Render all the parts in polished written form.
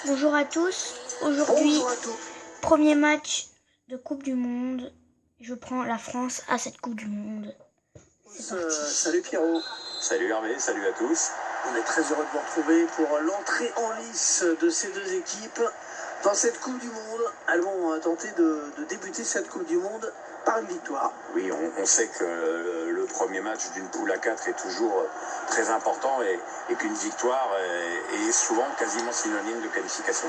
Bonjour à tous. Aujourd'hui, premier match de Coupe du Monde. Je prends la France à cette Coupe du Monde. Salut Pierrot. Salut Hervé, salut à tous. On est très heureux de vous retrouver pour l'entrée en lice de ces deux équipes dans cette Coupe du Monde. Elles vont tenter de débuter cette Coupe du Monde par une victoire. Oui, on sait que le premier match d'une poule à 4 est toujours très important et qu'une victoire est souvent quasiment synonyme de qualification.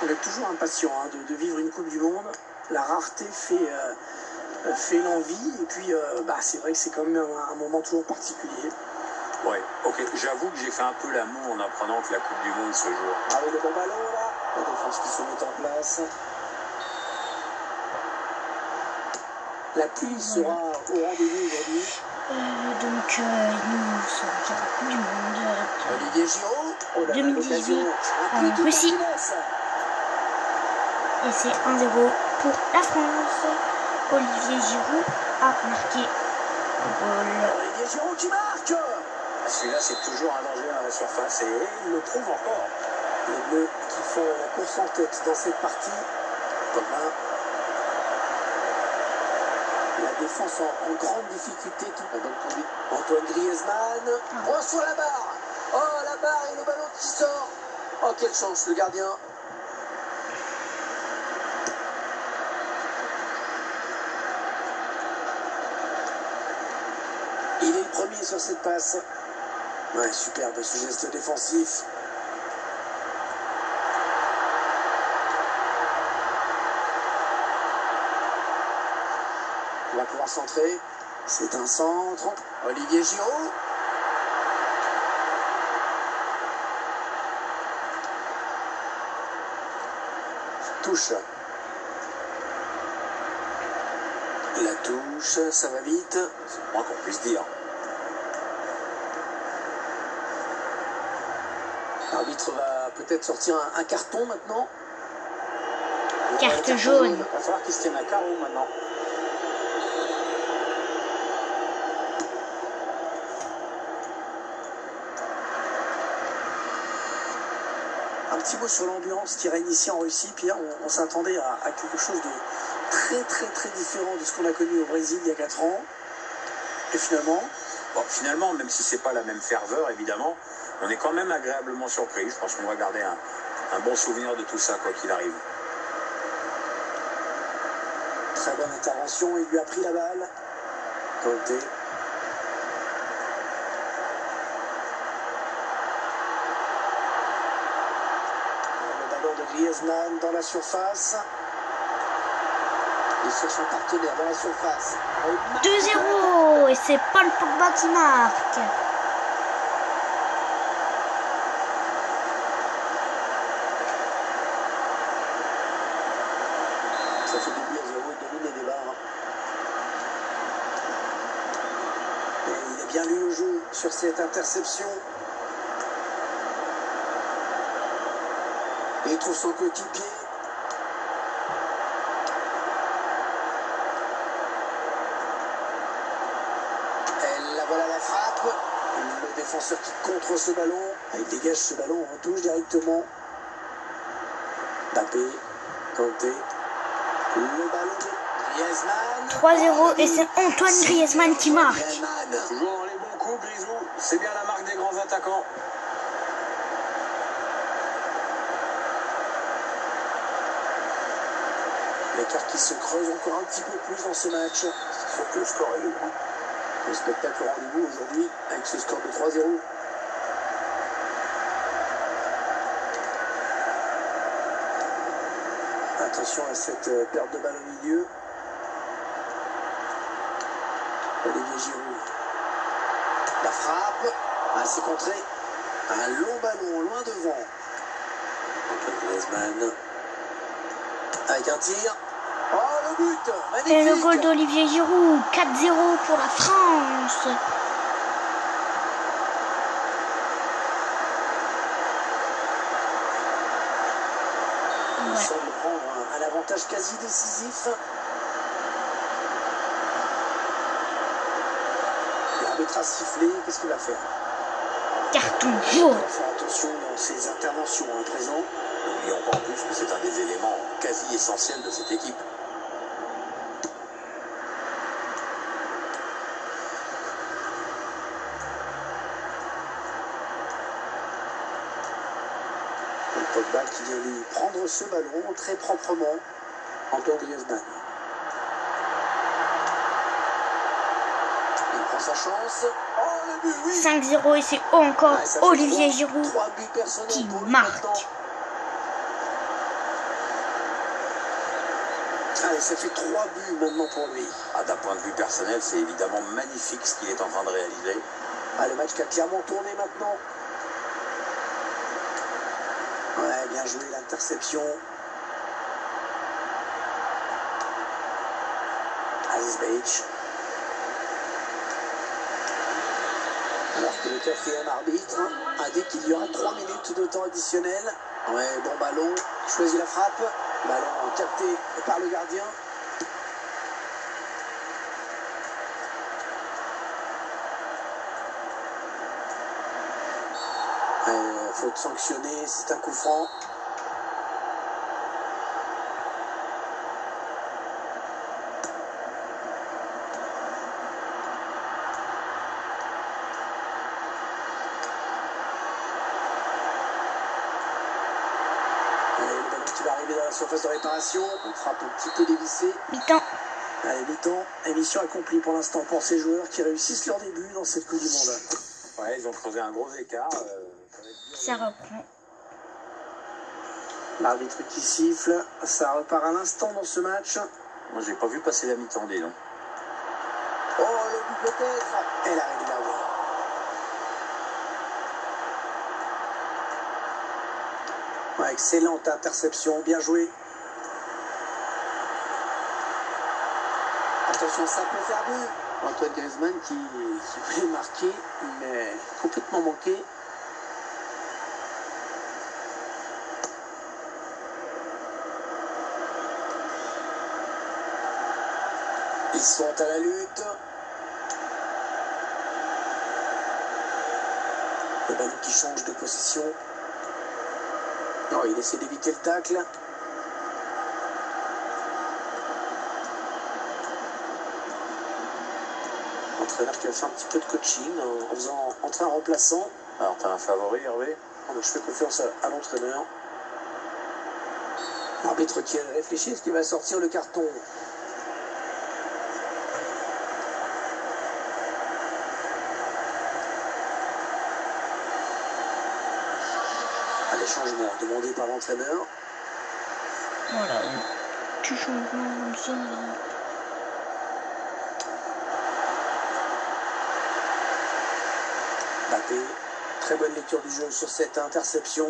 On est toujours impatient de vivre une Coupe du Monde. La rareté fait l'envie et puis c'est vrai que c'est quand même un moment toujours particulier. Ouais, ok, j'avoue que j'ai fait un peu la moue en apprenant que la Coupe du Monde se joue. Avec le bon ballon là, la défense qui se met en place. La pluie sera au rendez-vous aujourd'hui. Nous sommes sur la Coupe du Monde Olivier Giroud, 2018 en Russie. Et c'est 1-0 pour la France. Olivier Giroud a marqué le goal. Olivier Giroud qui marque. Celui-là, c'est toujours un danger à la surface et il le trouve encore. Les Bleus qui font la course en tête dans cette partie. La défense en grande difficulté. Antoine Griezmann. Oh, sur la barre. Oh, la barre et le ballon qui sort. Oh, quelle chance, le gardien. Il est le premier sur cette passe. Ouais, superbe ce geste défensif. Il va pouvoir centrer. C'est un centre. Olivier Giroud. Touche. La touche, ça va vite. C'est le moins qu'on puisse dire. L'arbitre va peut-être sortir un carton maintenant. Carte jaune. Il va falloir qu'il se tienne à carreau maintenant. Un petit mot sur l'ambiance qui règne ici en Russie. Pierre, on s'attendait à quelque chose de très différent de ce qu'on a connu au Brésil il y a 4 ans. Et Finalement, même si c'est pas la même ferveur, évidemment, on est quand même agréablement surpris. Je pense qu'on va garder un bon souvenir de tout ça, quoi qu'il arrive. Très bonne intervention, il lui a pris la balle. Côté. Le ballon de Griezmann dans la surface. Et sur son partenaire dans la surface. 2-0 et c'est Paul Pogba qui marque. Ça fait du bien 0 et dominer les barres. Et il a bien lu le jeu sur cette interception. Et il trouve son coéquipier. Voilà la frappe. Le défenseur qui contre ce ballon. Il dégage ce ballon en touche directement. Mbappé. Kanté. Le ballon de Griezmann. 3-0 et c'est Antoine Griezmann qui marque. Toujours dans les bons coups, Grisou. C'est bien la marque des grands attaquants. L'écart qui se creuse encore un petit peu plus dans ce match. Surtout le score est bon. Le spectacle au rendez-vous aujourd'hui avec ce score de 3-0. Attention à cette perte de balle au milieu. Olivier Giroud. La frappe. C'est contré. Un long ballon loin devant. Antoine Griezmann. Avec un tir. Oh, le but magnifique. Et le goal d'Olivier Giroud, 4-0 pour la France. Il semble prendre un avantage quasi décisif. L'arbitre a sifflé, qu'est-ce qu'il va faire? Carton Il jaune. doit faire attention dans ses interventions à présent. N'oublions pas en plus que c'est un des éléments quasi essentiels de cette équipe. Pogba qui vient lui prendre ce ballon très proprement. Antoine Griezmann. Il prend sa chance. Oh, le but, oui. 5-0 et c'est encore Ouais, ça fait Olivier trois Giroud buts personnels qui pour lui marque. maintenant. Allez, ça fait 3 buts maintenant pour lui. Ah, d'un point de vue personnel, c'est évidemment magnifique ce qu'il est en train de réaliser. Ah, le match qui a clairement tourné maintenant. Ouais, bien joué l'interception. Aziz Beich. Alors que le quatrième arbitre a dit qu'il y aura 3 minutes de temps additionnel. Ouais, bon ballon, il choisit la frappe. Ballon capté par le gardien. Faute sanctionnée, c'est un coup franc. Le ballon qui va arriver dans la surface de réparation. On frappe un petit peu dévissée. Mi-temps. Allez, mi-temps. Émission accomplie pour l'instant pour ces joueurs qui réussissent leur début dans cette Coupe du Monde. Ouais, ils ont creusé un gros écart. Ça reprend. L'arbitre qui siffle, ça repart à l'instant dans ce match. Moi, j'ai pas vu passer la mi-temps, dis donc. Oh, le but peut-être. Et l'arrêt du gardien. Ouais, excellente interception, bien joué. Attention, ça peut faire but. Antoine Griezmann qui voulait marquer, mais complètement manqué. Ils sont à la lutte. Le ballon qui change de position. Non, il essaie d'éviter le tacle. L'entraîneur qui va faire un petit peu de coaching en faisant entrer un remplaçant. Alors, t'as un favori, Hervé? Je fais confiance à l'entraîneur. L'arbitre qui réfléchit, est-ce qu'il va sortir le carton? Les changements demandés par l'entraîneur. Voilà. Petit changement comme ça. Mbappé, très bonne lecture du jeu sur cette interception.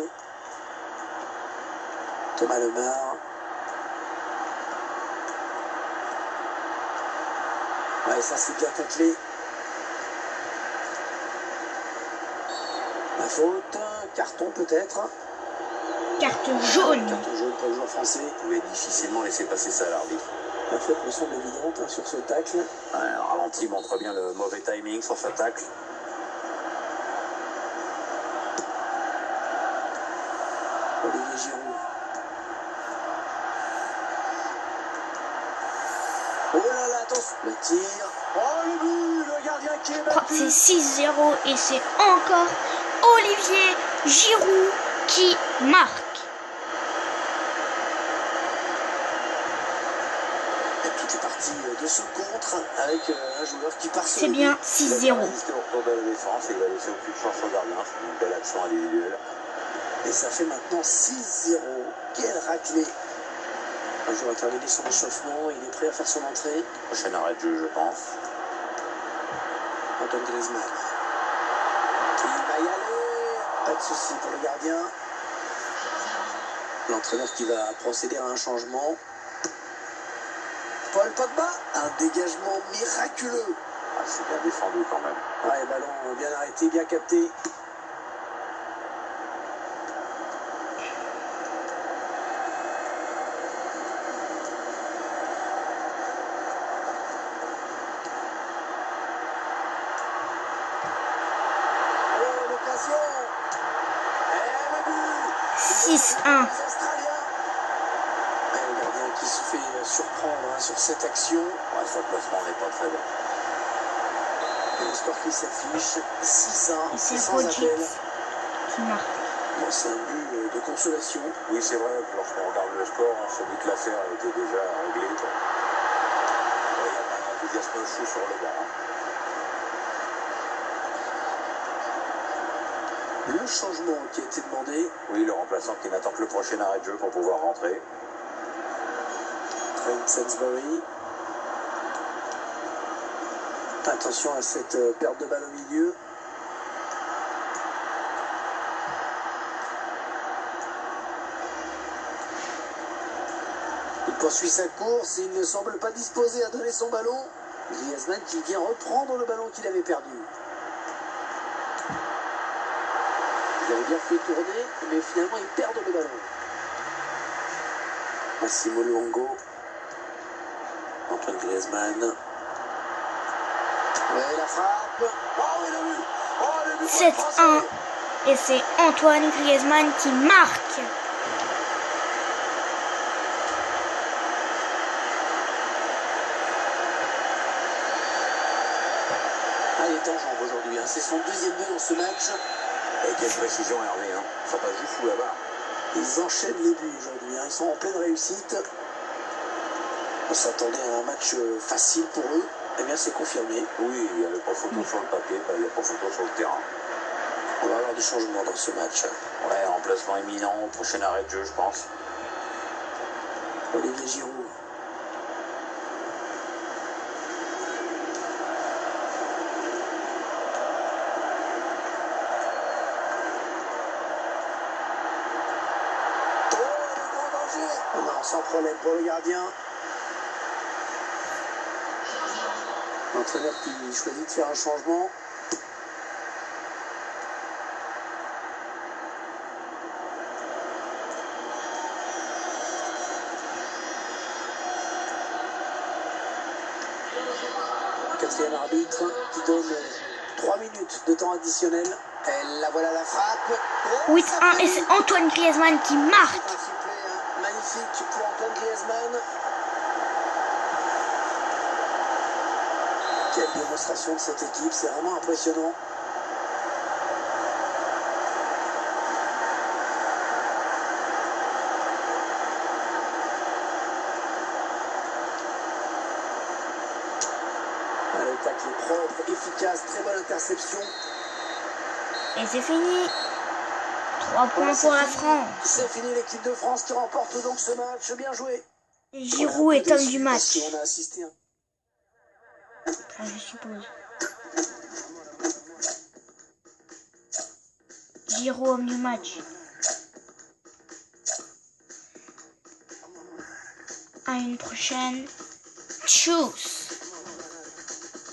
Thomas Lemar. Ouais, ça c'est bien taclé. La faute, carton peut-être. Carte jaune. Carton jaune pour le joueur français. Il pouvait difficilement laisser passer ça à l'arbitre. La faute me semble évidente sur ce tacle. Ouais, le ralenti montre bien le mauvais timing sur ce tacle. Olivier Giroud. Oh là là, attention. Le tir. Oh le but, le gardien qui est Je crois que battu. c'est 6-0 et c'est encore Olivier Giroud qui marque. Et tout est parti de ce contre avec un joueur qui part sur C'est le bien but. 6-0. Il a résisté au retour de la défense et il va laisser aucune chance au gardien. C'est une belle action individuelle. Et ça fait maintenant 6-0. Quel raclé. Un joueur a terminé son échauffement, il est prêt à faire son entrée. Prochain arrêt de jeu, je pense. Antoine Griezmann. Il va y aller. Pas de souci pour le gardien. L'entraîneur qui va procéder à un changement. Paul Pogba. Un dégagement miraculeux. Ah, c'est bien défendu quand même. Ouais, ballon bien arrêté, bien capté. Oh, l'occasion. 6-1. Les Australiens. Et le gardien qui se fait surprendre sur cette action. Ouais, son placement n'est pas très bon. Et le score qui s'affiche 6-1. Et c'est sans Rogic appel. qui marque. Bon, c'est un but de consolation. Oui, c'est vrai, lorsqu'on regarde le score, ce but de l'affaire était déjà réglé. Il y a pas un enthousiasme fou sur le banc. Le changement qui a été demandé. Oui, le remplaçant qui n'attend que le prochain arrêt de jeu pour pouvoir rentrer. Trent Sainsbury. Attention à cette perte de balle au milieu. Il poursuit sa course et il ne semble pas disposé à donner son ballon. Griezmann qui vient reprendre le ballon qu'il avait perdu. Il avait bien fait tourner, mais finalement il perd le ballon. Massimo Luongo. Antoine Griezmann. Ouais, la frappe. Oh, il a vu. Oh, le but 7-1. Et c'est Antoine Griezmann qui marque. Ah, il est en jambes aujourd'hui. Hein. C'est son deuxième but dans ce match. Et quelle précision, Hervé. Hein. Ça passe juste sous la barre. Ils enchaînent les buts aujourd'hui. Hein. Ils sont en pleine réussite. On s'attendait à un match facile pour eux. Eh bien, c'est confirmé. Oui, il n'y avait pas photo sur le papier, il n'y a pas photo sur le terrain. On va avoir des changements dans ce match. Ouais, remplacement imminent au prochain arrêt de jeu, je pense. Olivier Giroud. Oh, le grand danger. Non, sans problème pour le gardien. L'entraîneur qui choisit de faire un changement. Quatrième arbitre qui donne 3 minutes de temps additionnel. Et la voilà la frappe. Oh, 8-1 et c'est Antoine Griezmann qui marque. un sifflet magnifique pour Antoine Griezmann. Quelle démonstration de cette équipe, c'est vraiment impressionnant. Le tacle est propre, efficace, très bonne interception. Et c'est fini. 3 points pour la France. C'est fini, l'équipe de France qui remporte donc ce match. Bien joué. Et Giroud est homme du match. On a assisté à... Je suppose. Giroud homme du match. À une prochaine. Tchuss.